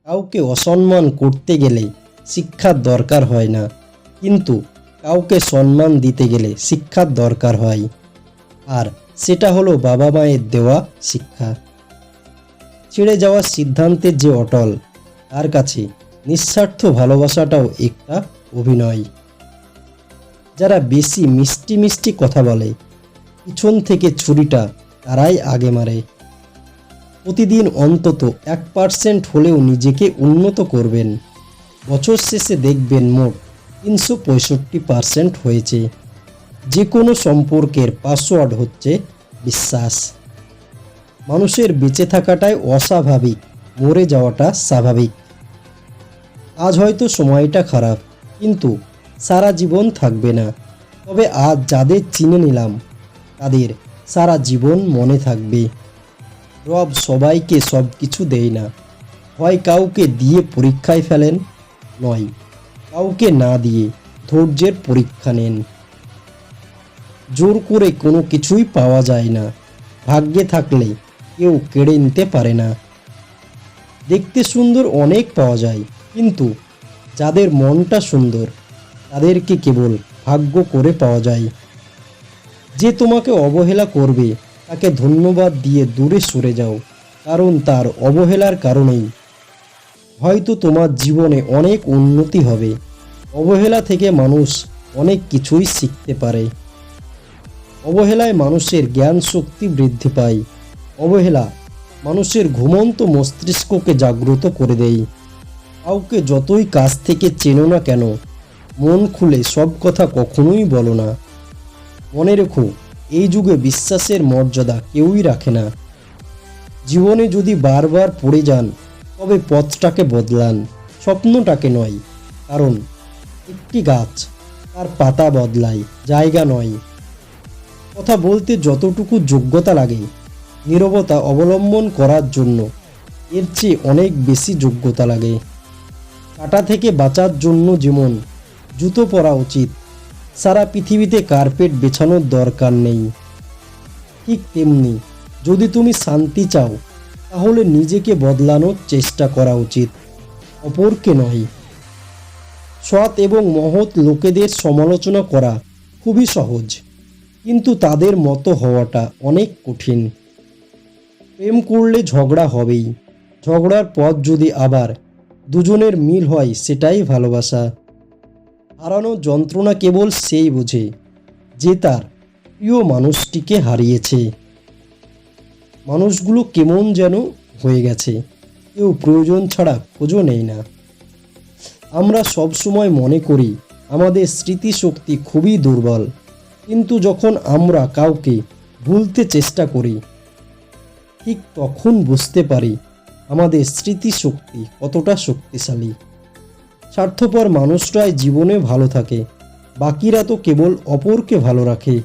কাউকে অসম্মান করতে গেলে শিক্ষার দরকার হয় না, কিন্তু কাউকে সম্মান দিতে গেলে শিক্ষার দরকার হয়। আর সেটা হলো বাবা মায়ের দেওয়া শিক্ষা। ছেড়ে যাওয়ার সিদ্ধান্তের যে অটল, তার কাছে নিঃস্বার্থ ভালোবাসাটাও একটা অভিনয়। যারা বেশি মিষ্টি মিষ্টি কথা বলে, পিছন থেকে ছুরিটা তারাই আগে মারে। প্রতিদিন অন্তত 1% হলেও নিজেকে উন্নত করবেন। বছর শেষে দেখবেন মোট 365% হয়েছে। যে কোনো সম্পর্কের পাসওয়ার্ড হচ্ছে বিশ্বাস। মানুষের বেঁচে থাকাটাই অস্বাভাবিক, মরে যাওয়াটা স্বাভাবিক। আজ হয়তো সময়টা খারাপ, কিন্তু সারা জীবন থাকবে না। তবে আজ যাদের চিনে নিলাম, তাদের সারা জীবন মনে থাকবে। রব সবাইকে সব কিছু দেয় না। হয় কাউকে দিয়ে পরীক্ষায় ফেলেন, নয় কাউকে না দিয়ে ধৈর্যের পরীক্ষা নেন। জোর করে কোনো কিছুই পাওয়া যায় না। ভাগ্যে থাকলে কেউ কেড়ে নিতে পারে না। দেখতে সুন্দর অনেক পাওয়া যায়, কিন্তু যাদের মনটা সুন্দর, তাদেরকে কেবল ভাগ্য করে পাওয়া যায়। যে তোমাকে অবহেলা করবে, তাকে ধন্যবাদ দিয়ে দূরে সরে যাও, কারণ তার অবহেলার কারণেই হয়তো তোমার জীবনে অনেক উন্নতি হবে। অবহেলা থেকে মানুষ অনেক কিছুই শিখতে পারে। অবহেলায় মানুষের জ্ঞান শক্তি বৃদ্ধি পায়। অবহেলা মানুষের ঘুমন্ত মস্তিষ্ককে জাগ্রত করে দেয়। কাউকে যতই কাছ থেকে চেনো না কেন, মন খুলে সব কথা কখনোই বলো না। মনে রেখো, এই যুগে বিশ্বাসের মর্যাদা কেউই রাখে না। জীবনে যদি বারবার পড়ে যান, তবে পথটাকে বদলান, স্বপ্নটাকে নয়। কারণ একটি গাছ তার পাতা বদলায়, জায়গা নয়। কথা বলতে যতটুকু যোগ্যতা লাগে, নীরবতা অবলম্বন করার জন্য এর চেয়ে অনেক বেশি যোগ্যতা লাগে। কাঁটা থেকে বাঁচার জন্য যেমন জুতো পরা উচিত, সারা পৃথিবীতে কার্পেট বেছানোর দরকার নেই। ঠিক তেমনি, যদি তুমি শান্তি চাও, তাহলে নিজেকে বদলানোর চেষ্টা করা উচিত, অপরকে নয়। সৎ এবং মহৎ লোকেদের সমালোচনা করা খুবই সহজ, কিন্তু তাদের মতো হওয়াটা অনেক কঠিন। প্রেম করলে ঝগড়া হবেই। ঝগড়ার পথ যদি আবার দুজনের মিল হয়, সেটাই ভালোবাসা। হারানোর যন্ত্রণা কেবল সেই বোঝে যে তার প্রিয় মানুষটিকে হারিয়েছে। মানুষগুলো কেমন যেন হয়ে গেছে, কেউ প্রয়োজন ছাড়া খোঁজও নেই না। আমরা সব সময় মনে করি আমাদের স্মৃতিশক্তি খুবই দুর্বল, কিন্তু যখন আমরা কাউকে ভুলতে চেষ্টা করি, ঠিক তখন বুঝতে পারি আমাদের স্মৃতিশক্তি কতটা শক্তিশালী। স্বার্থপর মানুষরাই জীবনে ভালো থাকে, বাকিরা তো কেবল অপরকে ভালো রাখে।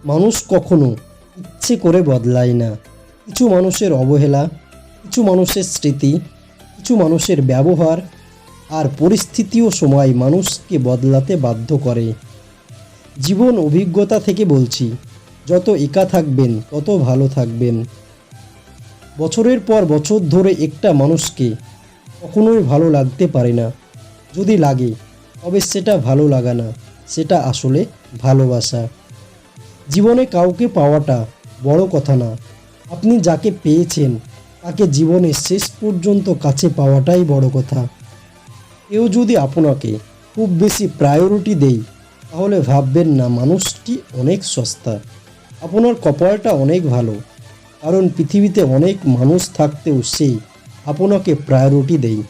মানুষ কখনো ইচ্ছে করে বদলায় না। কিছু মানুষের অবহেলা, কিছু মানুষের স্মৃতি, কিছু মানুষের ব্যবহার আর পরিস্থিতিও সময় মানুষকে বদলাতে বাধ্য করে। জীবন অভিজ্ঞতা থেকে বলছি, যত একা থাকবেন তত ভালো থাকবেন। বছরের পর বছর ধরে একটা মানুষকে কখনোই ভালো লাগতে পারে না। যদি লাগে, তবে সেটা ভালো লাগা না, সেটা আসলে ভালোবাসা। জীবনে কাউকে পাওয়াটা বড় কথা না, আপনি যাকে পেয়েছেন তাকে জীবনের শেষ পর্যন্ত কাছে পাওয়াটাই বড় কথা। কেউ যদি আপনাকে খুব বেশি প্রায়োরিটি দেয়, তাহলে ভাববেন না মানুষটি অনেক সস্তা। আপনার কপালটা অনেক ভালো, কারণ পৃথিবীতে অনেক মানুষ থাকতেও সে আপনাকে প্রায়োরিটি দেয়।